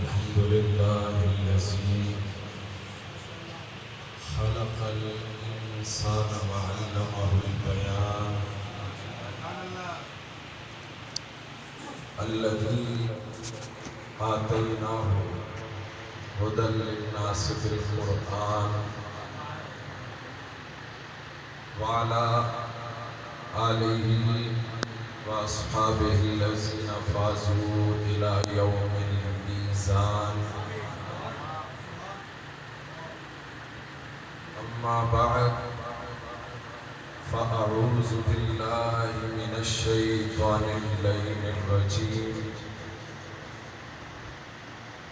الحمد لله الذي خلق الإنسان وعلمه البيان الذي آتيناه هدى للناس بالقرآن وعلى آله وأصحابه الذين فازوا إلى يوم الميزان. أما بعد فأعوذ بالله من الشيطان اللعين الرجيم.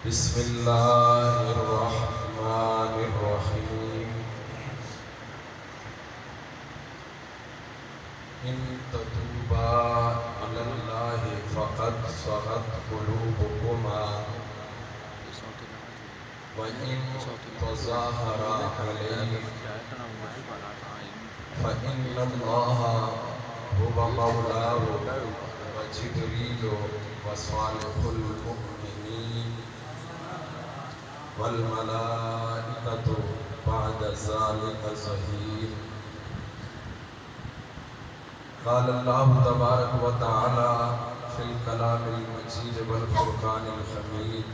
بسم الله الرحمن الرحيم. إن تتوبا إلى الله فقد صغت قلوبكما وإن تظاهرا عليه فإن الله هو مولاه وجبريل وصالح المؤمنين والملائكة بعد ذلك ظهير. قال الله تبارك وتعالى في الكلام المجيد والفرقان الحميد.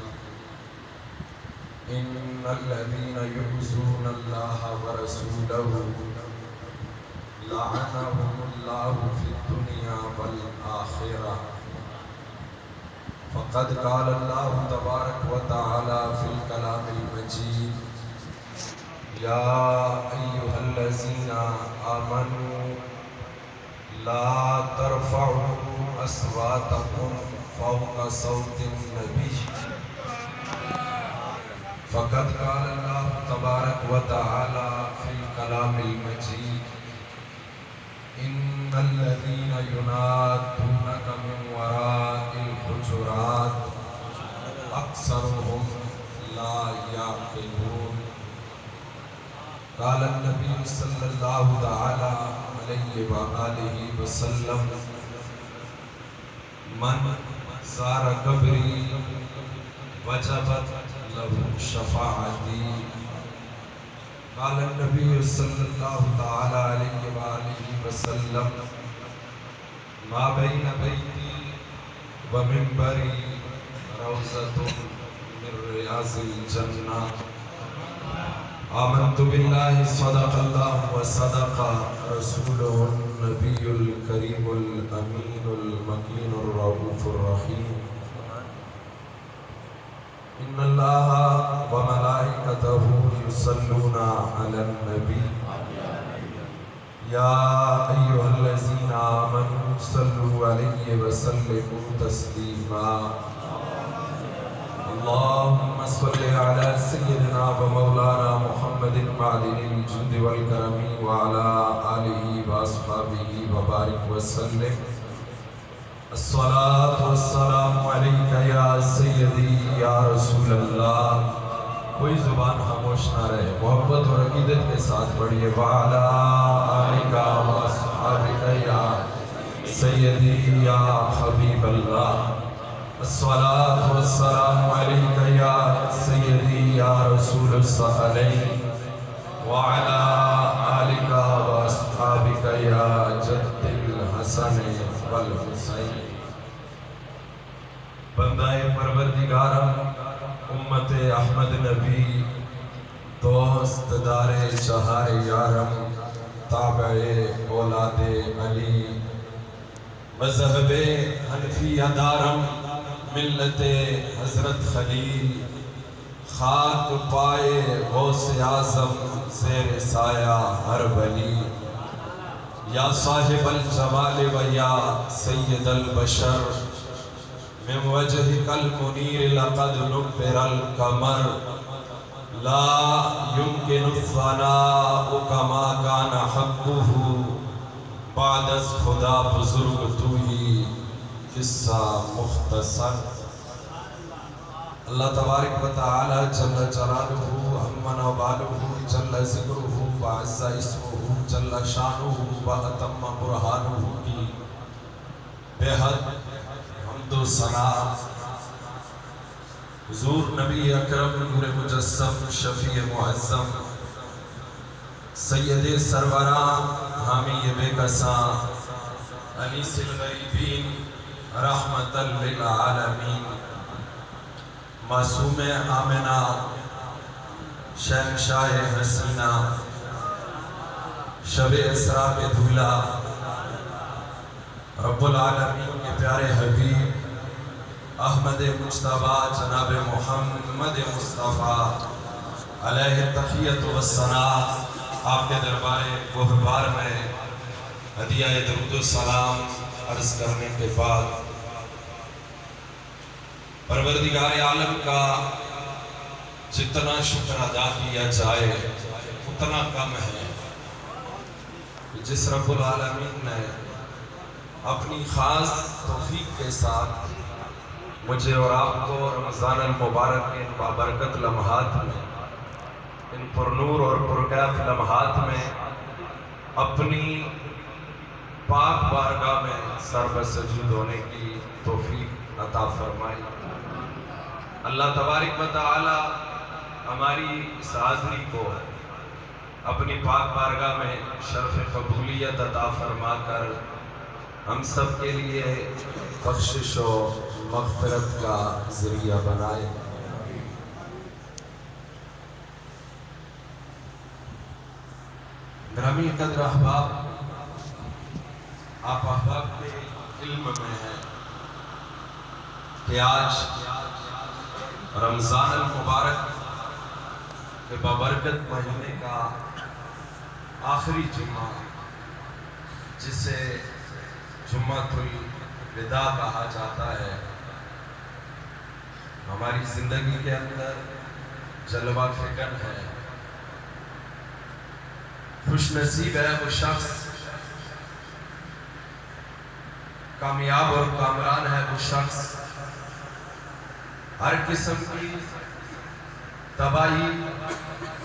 إن الذين يؤذون الله ورسوله لعنهم الله في الدنيا والآخرة. فقد قال الله تبارك وتعالى في الكلام المجيد. يا أيها الذين آمنوا لا ترفعوا أصواتكم فوق صوت النبي. فقد قال الله تبارك وتعالى في الكلام المجيد. إن الذين ينادونك من وراء الحجرات أكثرهم لا يعقلون. قال النبي صلى الله تعالى عليه وآله وسلم. من زار قبري وجبت له شفاعتي. قال النبي صلى الله تعالى عليه وآله وسلم. ما بين بيتي ومنبري روضة من رياض الجنة. آمنت بالله صدق الله وصدق رسوله النبي الكريم الأمين المكين الرؤوف الرحيم. إن الله وملائكته يصلون على النبي. يا أيها الذين آمنوا صلوا عليه وسلموا تسليما. اللهم صل على سيدنا ومولانا محمد معدن الجود والكرم وعلى آله وأصحابه وبارك وسلم. الصلاة والسلام عليك يا سيدي یا رسول اللہ. کوئی زبان خاموش نہ رہے، محبت اور عقیدت کے ساتھ پڑھیے. وعلى آلك وأصحابك يا سيدي يا حبيب الله. الصلاة والسلام عليك يا سيدي يا رسول الثقلين وعلى آلك وأصحابك يا جد الحسن والحسین. بندہ پروردگارم، امت احمد نبی، دوست دار چہار یارم، تابع اولاد علی، مذہب حنفیہ دارم، ملت حضرت خلیل، خاک پائے غوث اعظم زیر سایہ ہر ولی. یا صاحب الجمال و یا سید البشر، من وجهك المنیر لقد نبر القمر. لا يمكن الثناء كما كان حقه بعد از خدا بزرگ تو ہی قصہ مختصر. اللہ تبارک و تعالی جل جلالہ عمن وبالہ جل ذکرہ وعز اسمہ جل شانہ واتم برہانہ کی بے حد حمد و ثنا حضور نبی اکرم نور مجسم شفیع معظم سید سروران حامی بے کساں انیس الغریبین رحمت للعالمین معصوم آمنہ شہنشاہ حسینہ شب اسراء پہ دھولا رب العالمین کے پیارے حبیب احمد مجتبیٰ جناب محمد مصطفیٰ علیہ التحیت والثناء آپ کے دربار گہربار میں ہدیہ درود و سلام عرض کرنے کے بعد پروردگار عالم کا جتنا شکر ادا کیا جائے اتنا کم ہے. جس رب العالمین نے اپنی خاص توفیق کے ساتھ مجھے اور آپ کو رمضان المبارک کے ان بابرکت لمحات میں ان پرنور اور پرکیف لمحات میں اپنی پاک بارگاہ میں سربسجود ہونے کی توفیق عطا فرمائی. اللہ تبارک و تعالی ہماری اس حاضری کو اپنی پاک بارگاہ میں شرف قبولیت عطا فرما کر ہم سب کے لیے بخشش و مغفرت کا ذریعہ بنائے. گرامی قدر احباب، آپ احباب کے علم میں ہے کہ آج رمضان المبارک کے بابرکت مہینے کا آخری جمعہ، جسے جمعۃ الوداع کہا جاتا ہے، ہماری زندگی کے اندر جلوہ فکن ہے. خوش نصیب ہے وہ شخص، کامیاب اور کامران ہے وہ شخص، ہر قسم کی تباہی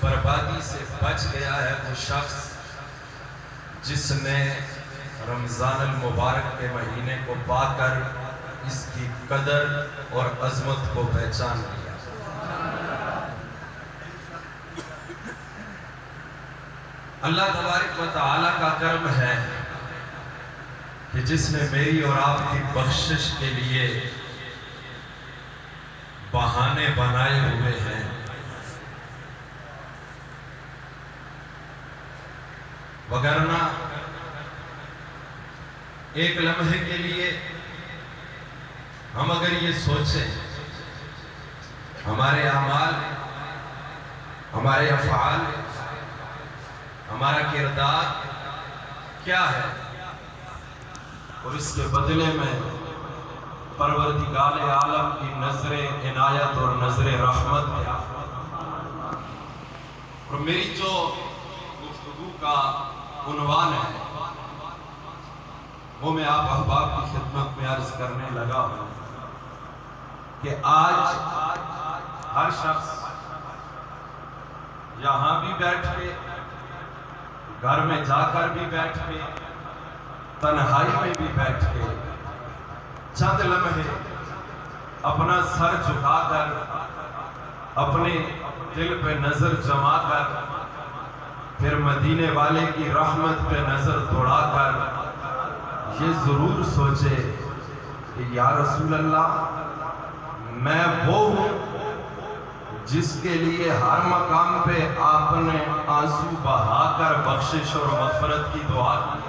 بربادی سے بچ گیا ہے وہ شخص جس نے رمضان المبارک کے مہینے کو پا کر اس کی قدر اور عظمت کو پہچان لیا. اللہ تبارک و تعالی کا کرم ہے کہ جس نے میری اور آپ کی بخشش کے لیے بہانے بنائے ہوئے ہیں. وگرنہ ایک لمحے کے لیے ہم اگر یہ سوچیں ہمارے اعمال، ہمارے افعال، ہمارا کردار کیا ہے، اور اس کے بدلے میں پروردگار عالم کی نظر عنایت اور نظر رحمت ہے. اور میری جو گفتگو کا عنوان ہے وہ میں آپ احباب کی خدمت میں عرض کرنے لگا ہوں کہ آج ہر شخص یہاں بھی بیٹھ کے، گھر میں جا کر بھی بیٹھ کے، تنہائی میں بھی بیٹھ کے چند لمحے اپنا سر جھکا کر، اپنے دل پہ نظر جما کر، پھر مدینے والے کی رحمت پہ نظر دوڑا کر یہ ضرور سوچے کہ یا رسول اللہ، میں وہ ہوں جس کے لیے ہر مقام پہ آپ نے آنسو بہا کر بخشش اور مغفرت کی دعا کی.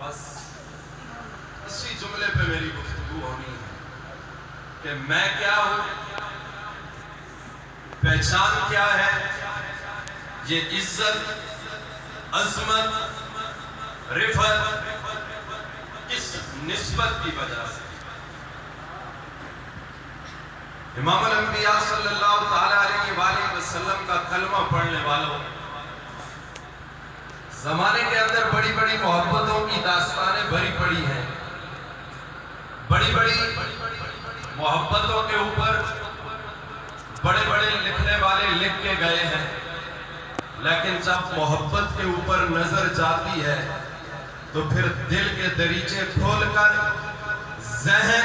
بس اسی جملے پہ میری گفتگو ہونی ہے کہ میں کیا ہوں، پہچان کیا ہے، یہ عزت، عظمت، رفعت کس نسبت کی وجہ سے. امام الانبیاء صلی اللہ تعالی علیہ وآلہ وسلم کا کلمہ پڑھنے والوں، زمانے کے اندر بڑی بڑی محبتوں کی داستانیں بھری پڑی ہیں. بڑی بڑی محبتوں کے اوپر بڑے بڑے لکھنے والے لکھ کے گئے ہیں، لیکن جب محبت کے اوپر نظر جاتی ہے تو پھر دل کے دریچے کھول کر ذہن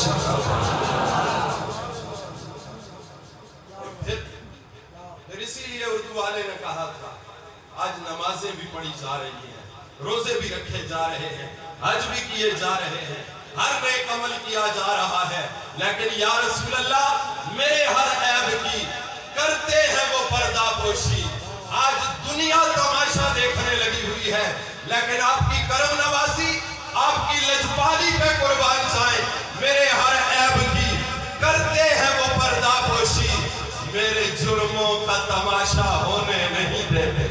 روشن کر دے۔ پھر اسی لیے اردو والے نے کہا تھا آج نمازیں بھی پڑھی جا رہی ہیں، روزے بھی رکھے جا رہے ہیں، حج بھی کیے جا رہے ہیں، ہر نیک عمل کیا جا رہا ہے، لیکن یا رسول اللہ میرے ہر عیب کی کرتے ہیں وہ پردہ پوشی۔ آج دنیا تماشا دیکھنے لگی ہوئی ہے، لیکن آپ کی کرم نوازی، آپ کی لجپالی پہ قربان جائیں، میرے ہر عیب کی کرتے ہیں وہ پردہ پوشی، میرے جرموں کا تماشا ہونے نہیں دیتے۔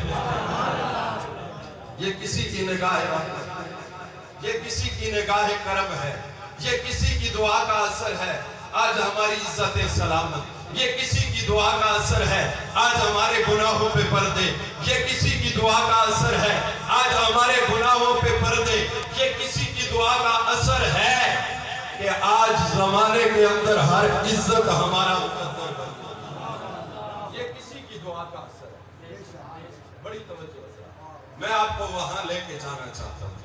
یہ کسی کی نگاہ رحمت ہے، یہ کسی کی نگاہ کرم ہے، یہ کسی کی دعا کا اثر ہے آج ہماری عزت سلامت، یہ کسی کی دعا کا اثر ہے آج ہمارے گناہوں پہ پردے، یہ کسی کی دعا کا اثر ہے آج ہمارے گناہوں پہ پردے، یہ کسی کی دعا کا اثر ہے کہ آج زمانے کے اندر ہر عزت ہمارا مقدر بن گئی۔ یہ کسی کی دعا کا اثر ہے۔ بڑی توجہ سے میں آپ کو وہاں لے کے جانا چاہتا ہوں۔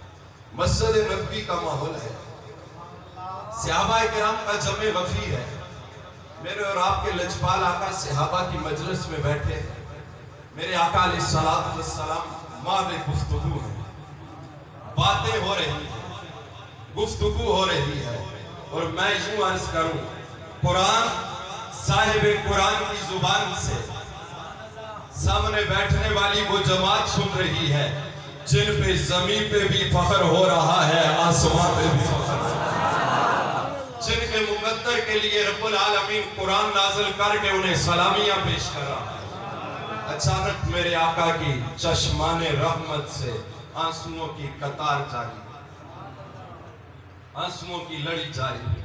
مسجد نبوی کا ماحول ہے، صحابہ کرام کا جمع غفیر ہے، میرے اور آپ کے لجپال آقا صحابہ کی مجلس میں بیٹھے ہیں، میرے آقا علیہ السلام ماں میں گفتگو ہے، باتیں ہو رہی ہیں، گفتگو ہو رہی ہے، اور میں یوں عرض کروں قرآن صاحب قرآن کی زبان سے سامنے بیٹھنے والی وہ جماعت سن رہی ہے جن پہ زمین پہ بھی فخر ہو رہا ہے، آسمان پہ بھی فخر ہو رہا ہے، جن کے مقدر کے لیے رب العالمین قرآن نازل کر کے انہیں سلامیاں پیش کر رہا ہے۔ اچانک میرے آقا کی چشمان رحمت سے آنسوؤں کی قطار جاری، آنسوؤں کی لڑی جاری۔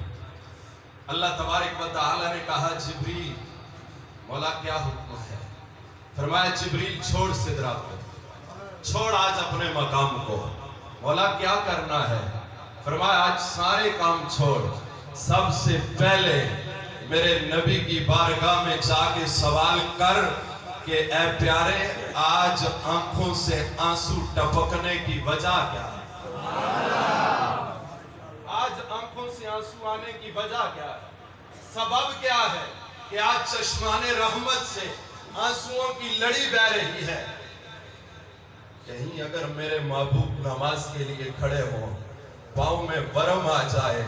اللہ تبارک و تعالی نے کہا جبریل مولا کیا حکم ہے؟ فرمایا جبریل چھوڑ سدرہ کو، چھوڑ آج اپنے مقام کو۔ مولا کیا کرنا ہے؟ فرمایا آج سارے کام چھوڑ، سب سے پہلے میرے نبی کی بارگاہ میں جا کے سوال کر کہ اے پیارے آج آنکھوں سے آنسو ٹپکنے کی وجہ کیا ہے؟ آج آنکھوں سے آنسو آنے کی وجہ کیا ہے؟ سبب کیا ہے کہ آج چشمان رحمت سے آنسوؤں کی لڑی بہ رہی ہے؟ کہیں اگر میرے محبوب نماز کے لیے کھڑے ہوں، پاؤں میں ورم آ جائے،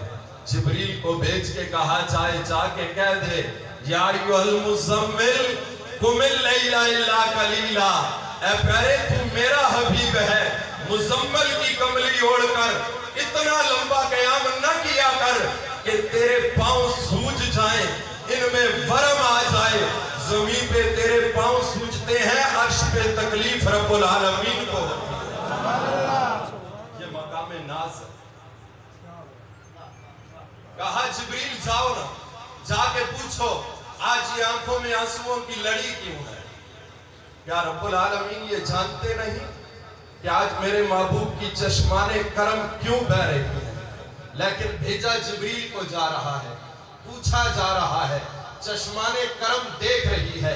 جبریل کو بھیج کے کہا جائے جا کے کہہ دے یا ایھا المزمل قم اللیل الا قلیلا، اے پیارے تو میرا حبیب ہے، مزمل کی کملی اوڑھ کر اتنا لمبا قیام نہ کیا کر کہ تیرے پاؤں سوج جائیں، ان میں ورم آ جائے، زمین پہ تیرے پاؤں سوجتے ہیں، عرش پہ تکلیف رب العالمین کو۔ یہ مقام ناز ہے۔ کہا جبریل جاؤ نا، جا کے پوچھو آج یہ آنکھوں میں آنسوؤں کی لڑی کیوں ہے؟ کیا رب العالمین یہ جانتے نہیں کہ آج میرے محبوب کی چشمان کرم کیوں بہ رہی ہے؟ لیکن بھیجا جبریل کو جا رہا ہے، پوچھا جا رہا ہے، چشمان کرم دیکھ رہی ہے،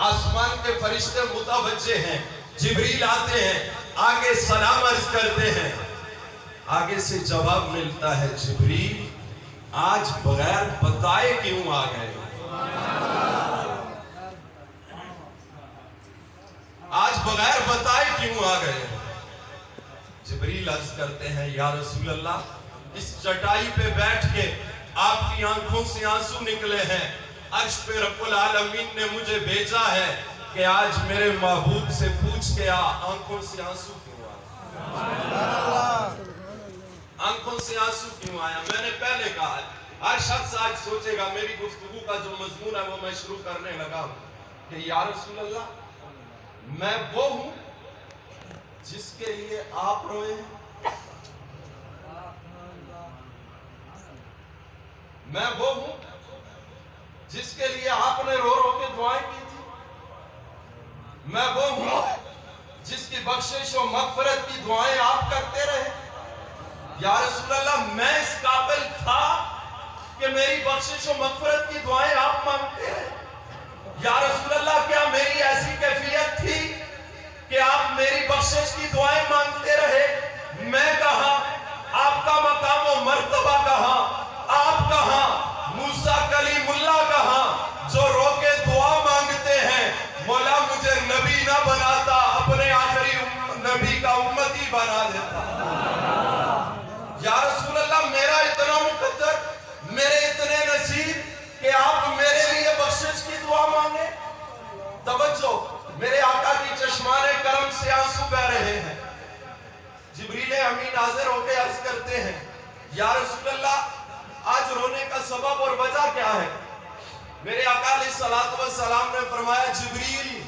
آسمان کے فرشتے متوجہ ہیں، جبریل آتے ہیں، آگے سلام عرض کرتے ہیں، آگے سے جواب ملتا ہے جبریل آج بغیر بتائے کیوں آ گئے؟ آج بغیر بتائے کیوں آ گئے؟ جبریل عرض کرتے ہیں یا رسول اللہ اس چٹائی پہ بیٹھ کے آپ کی آنکھوں سے آنسو نکلے ہیں، عرش پہ رب العالمین نے مجھے بھیجا ہے کہ آج میرے محبوب سے پوچھ کے آنکھوں سے آنسو کیوں آیا؟ آنکھوں سے آنسو کیوں آیا؟ میں نے پہلے کہا ہر شخص آج سوچے گا میری گفتگو کا جو مضمون ہے وہ میں شروع کرنے لگا ہوں کہ یا رسول اللہ میں وہ ہوں جس کے لیے آپ روئے ہیں، میں وہ ہوں جس کے لیے آپ نے رو رو کے دعائیں کی تھی، میں وہ ہوں جس کی بخشش و مغفرت کی دعائیں آپ کرتے رہے۔ یا رسول اللہ میں اس قابل تھا کہ میری بخشش و مغفرت کی دعائیں آپ مانگتے رہے؟ یا رسول اللہ کیا میری ایسی کیفیت تھی کہ آپ میری بخشش کی دعائیں مانگتے رہے؟ میں کہاں، آپ کا مقام و مرتبہ کہاں، آپ کہاں، العالمین حاضر ہو کے عرض کرتے ہیں یا رسول اللہ آج رونے کا سبب اور وجہ کیا ہے؟ میرے آقا علیہ الصلوۃ والسلام نے فرمایا جبریل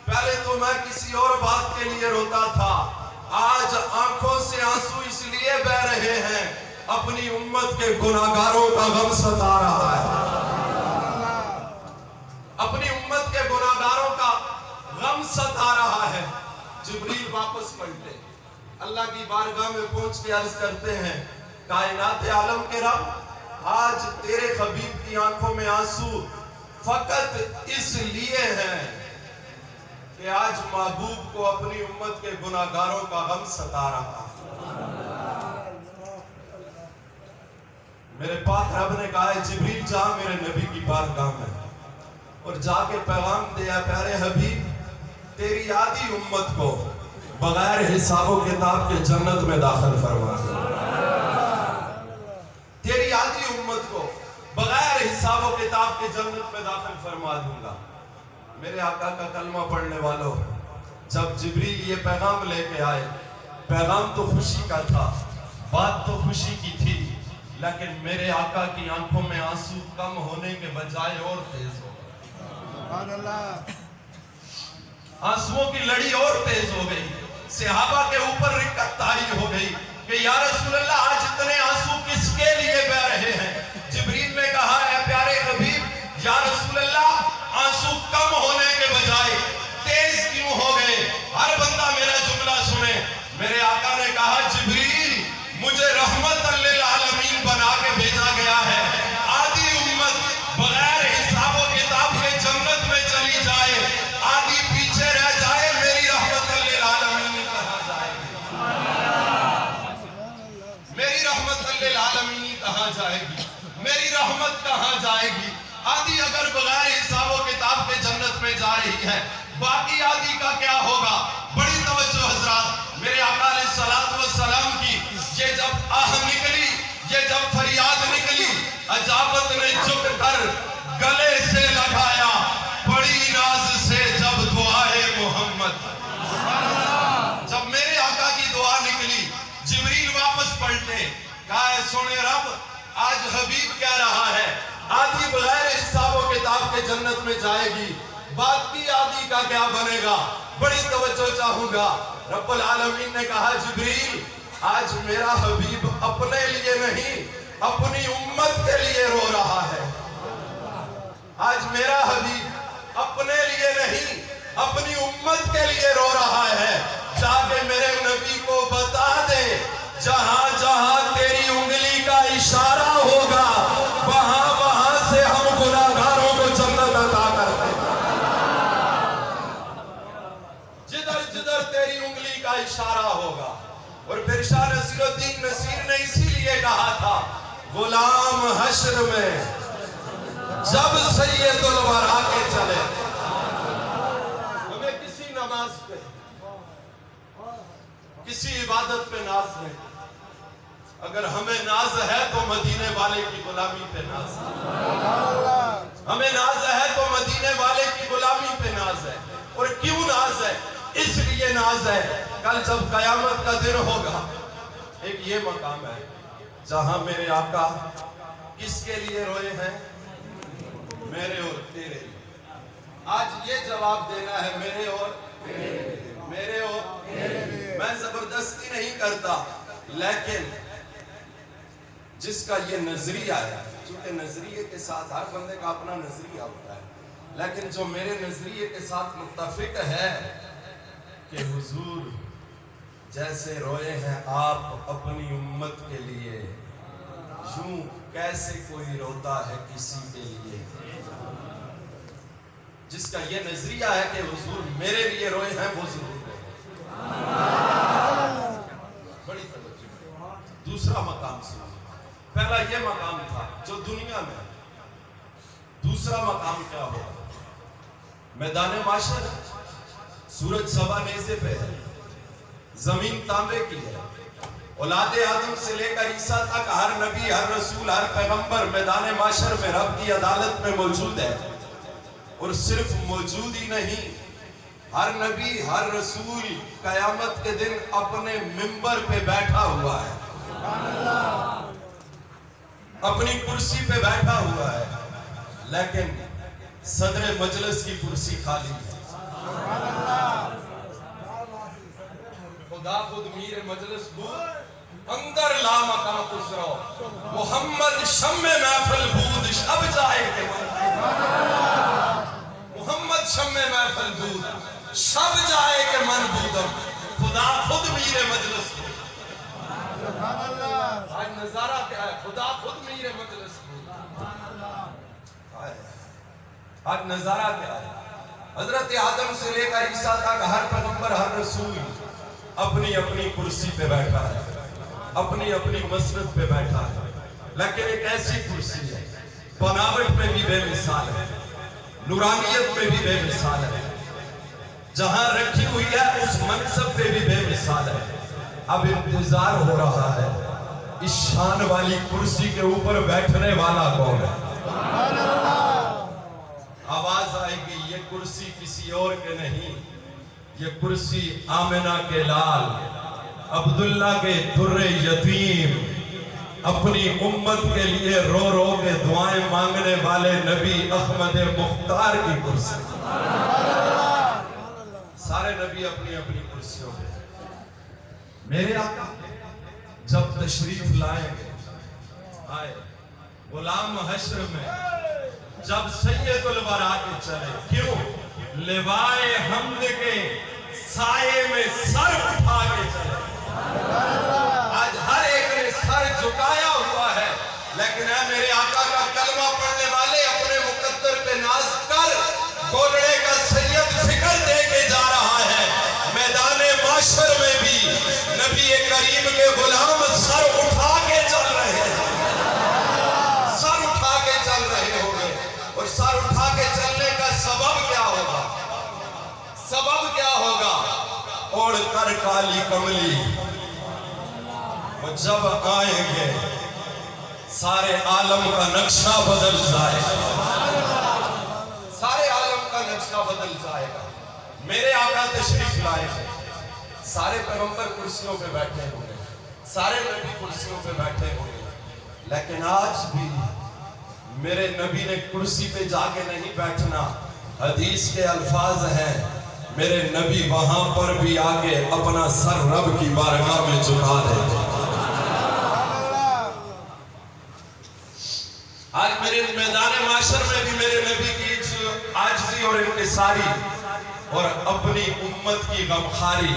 پہلے تو میں کسی اور بات کے لیے روتا تھا، آج آنکھوں سے آنسو اس لیے بہ رہے ہیں اپنی امت کے گناہگاروں کا غم ستا رہا ہے، اپنی امت کے گناہگاروں کا غم ستا رہا ہے۔ جبریل واپس پلٹے اللہ کی بارگاہ میں پہنچ کے عرض کرتے ہیں کائنات عالم کے رب آج تیرے حبیب کی آنکھوں میں آنسو فقط اس لیے ہیں کہ آج محبوب کو اپنی امت کے گناہگاروں کا غم ستا رہا ہے۔ میرے پاک رب نے کہا ہے جبریل جا میرے نبی کی بارگاہ میں اور جا کے پیغام دیا پیارے حبیب تیری آدھی امت کو بغیر حساب و کتاب کے جنت میں داخل فرما دوں گا، تیری آدھی امت کو بغیر حساب و کتاب کے جنت میں داخل فرما دوں گا۔ میرے آقا کا کلمہ پڑھنے والوں جب جبریل یہ پیغام لے کے آئے، پیغام تو خوشی کا تھا، بات تو خوشی کی تھی، لیکن میرے آقا کی آنکھوں میں آنسو کم ہونے کے بجائے اور تیز ہو گئے، آنسوؤں کی لڑی اور تیز ہو گئی، صحابہ کے اوپر رکت طاری ہو گئی کہ یا رسول اللہ آج اتنے آنسو کس کے لیے بہ رہے ہیں؟ جبریل نے کہا اے پیارے حبیب یا رسول اللہ آنسو کم ہونے کے بجائے تیز کیوں ہو گئے؟ ہر بندہ میرا جملہ سنے۔ میرے آقا نے کہا جبریل مجھے رحمت للعالمین بنا کے بھیجا گیا ہے، آدھی امت بغیر حساب و کتاب کے جنت میں چلی جائے، آدھی پیچھے رہ جائے، میری رحمت للعالمین کہاں جائے گی؟ میری رحمت للعالمین کہاں جائے گی؟ میری رحمت کہاں جائے گی؟ آدھی اگر بغیر حساب و کتاب کے جنت میں جا رہی ہے، باقی آدھی کا کیا ہوگا؟ بڑی توجہ حضرات، میرے آقا علیہ الصلوۃ والسلام کی یہ جب آہ نکلی، یہ جب فریاد نکلی، اجابت نے جھک کر گلے سے لگایا، بڑی ناز سے جب دعائے محمد، جب میرے آقا کی دعا نکلی جبریل واپس پلٹے، کہا اے سونے رب آج حبیب کہہ رہا ہے آدھی بغیر حساب و کتاب کے جنت میں جائے گی، باقی آدھی کا کیا بنے گا؟ بڑی توجہ چاہوں گا۔ رب العالمین نے کہا جبریل آج میرا حبیب اپنے لیے نہیں اپنی امت کے لیے رو رہا ہے، آج میرا حبیب اپنے لیے نہیں اپنی امت کے لیے رو رہا ہے، تاکہ میرے نبی کو بتا دے جہاں جہاں تیری انگلی کا اشارہ ہوگا وہاں وہاں سے ہم گناہگاروں کو جنت عطا کرتے ہیں، جدھر جدھر تیری انگلی کا اشارہ ہوگا۔ اور پھر شاہ نصیر الدین نصیر نے اسی لیے کہا تھا غلام حشر میں جب سید الورا کے چلے، ہمیں کسی نماز پہ کسی عبادت پہ ناز نہیں، اگر ہمیں ناز ہے تو مدینے والے کی غلامی پہ ناز ہے، ہمیں ناز ہے تو مدینے والے کی غلامی پہ ناز ہے۔ اور کیوں ناز ہے؟ اس لیے ناز ہے کل جب قیامت کا دن ہوگا ایک یہ مقام ہے جہاں میرے آقا کس کے لیے روئے ہیں؟ میرے اور تیرے لیے۔ آج یہ جواب دینا ہے میرے اور میرے اور میں زبردستی نہیں کرتا، لیکن جس کا یہ نظریہ ہے، چونکہ نظریے کے ساتھ ہر بندے کا اپنا نظریہ ہوتا ہے، لیکن جو میرے نظریے کے ساتھ متفق ہے کہ حضور جیسے روئے ہیں آپ اپنی امت کے لیے، یوں کیسے کوئی روتا ہے کسی کے لیے؟ جس کا یہ نظریہ ہے کہ حضور میرے لیے روئے ہیں وہ ضرور روئے۔ بڑی توجہ۔ دوسرا مقام سنا، پہلا یہ مقام تھا جو دنیا میں، دوسرا مقام کیا ہوگا؟ میدان معاشر، سورج سوا نیزے پہ ہے، زمین تانبے کی ہے، اولاد آدم سے لے کر عیسیٰ تک ہر نبی ہر رسول ہر پیغمبر میدان معاشر میں رب کی عدالت میں موجود ہے، اور صرف موجود ہی نہیں ہر نبی ہر رسول قیامت کے دن اپنے منبر پہ بیٹھا ہوا ہے، اپنی کرسی پہ بیٹھا ہوا ہے، لیکن صدر مجلس کی کرسی خالی ہے۔ خدا خود میر مجلس بود اندر لا مقام خسرو، محمد شم محفل بود شب جائے کے محمد شم محفل بود شب جائے کے من بودم، خدا خود میر مجلس بود۔ آج نظارہ کیا ہے؟ خدا خود میر مجلس بود۔ آج نظارہ کیا ہے؟ حضرت آدم سے لے کر عیسیٰ تک ہر پیغمبر ہر رسول اپنی اپنی کرسی پہ بیٹھا ہے، اپنی اپنی مسند پہ بیٹھا ہے، لیکن ایک ایسی کرسی ہے بناوٹ میں بھی بے مثال ہے، نورانیت میں بھی بے مثال ہے، جہاں رکھی ہوئی ہے اس منصب پہ بھی بے مثال ہے۔ اب انتظار ہو رہا ہے اس شان والی کرسی کے اوپر بیٹھنے والا کون ہے؟ آواز آئے گی، یہ کرسی کسی اور کے نہیں، یہ کرسی آمنہ کے لال عبداللہ کے در یتیم، اپنی امت کے لیے رو رو کے دعائیں مانگنے والے نبی احمد مختار کی کرسی۔ سارے نبی اپنی اپنی کرسیوں پہ۔ میرے آقا جب تشریف لائیں گے، آئے غلام حشر میں جب سید الورا کے چلے، کیوں؟ لوائے حمد کے سائے میں سر اٹھا کے چلے۔ آج ہر ایک نے سر جھکایا ہوا ہے، لیکن اے میرے آقا کا کلمہ پڑھنے والے اپنے مقدر پہ ناز کر، گولڑے کا سید فکر دے کے جا رہا ہے۔ میدان معاشر میں بھی نبی کریم کے غلام سر اٹھا کے چل رہے ہیں، سر اٹھا کے چل رہے ہوں گے، اور سر اٹھا کے چلنے کا سبب کیا ہوگا؟ سبب کیا ہوگا؟ اوڑھ کر کالی کملی، اور جب آئیں گے سارے عالم کا نقشہ بدل جائے گا، سارے عالم کا نقشہ بدل جائے گا۔ میرے آقا تشریف لائے گے، سارے پیغمبر کرسیوں پہ بیٹھے ہوں گے، سارے نبی کرسیوں پہ بیٹھے ہوں گے، لیکن آج بھی میرے نبی نے کرسی پہ جا کے نہیں بیٹھنا۔ حدیث کے الفاظ ہیں، میرے نبی وہاں پر بھی آگے اپنا سر رب کی بارگاہ میں جھکا دے۔ آج میرے میدان معاشر میں بھی میرے نبی کی عاجزی اور انکساری اور اپنی امت کی غمخواری،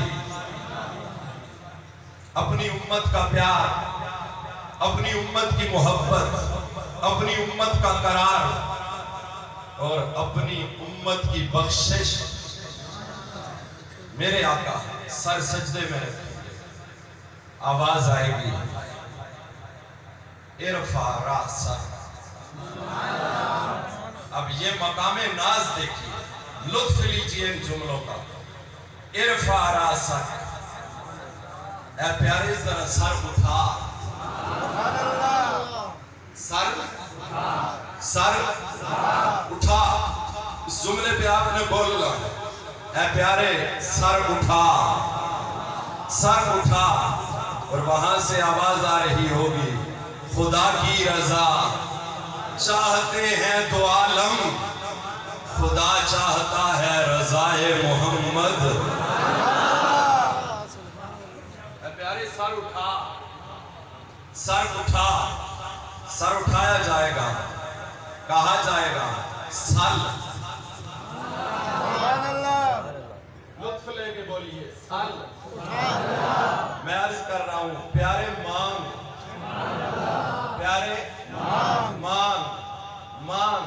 اپنی امت کا پیار، اپنی امت کی محبت، اپنی امت کا قرار اور اپنی امت کی بخشش، میرے آقا سر سجدے میں رکھیں گے، آواز آئے گی، ارفع راسک۔ اب یہ مقام ناز دیکھیے، لطف لیجئے ان جملوں کا۔ ارفع راسک، اے پیارے ذرا سر اٹھا، سر اٹھا۔ اس جملے پہ آپ نے بولنا، اے پیارے سر اٹھا، سر اٹھا، اور وہاں سے آواز آ رہی ہوگی، خدا کی رضا چاہتے ہیں تو عالم، خدا چاہتا ہے رضائے محمد۔ اے پیارے سر اٹھا، سر اٹھا، سر اٹھایا جائے گا، کہا جائے گا سل، لطف لے کے بولیے سل۔ میں عرض کر رہا ہوں، پیارے مانگ، پیارے مانگ،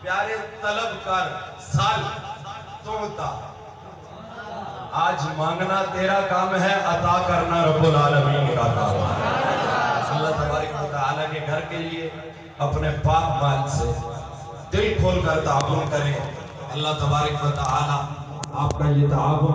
پیارے طلب کر، سل توتا۔ آج مانگنا تیرا کام ہے، عطا کرنا رب العالمین کا کام ہے۔ اللہ تبارک و تعالیٰ کے گھر کے لیے اپنے پاک مال سے دل کھول کر تعاون کریں۔ اللہ تبارک و تعالیٰ آپ کا یہ تعاون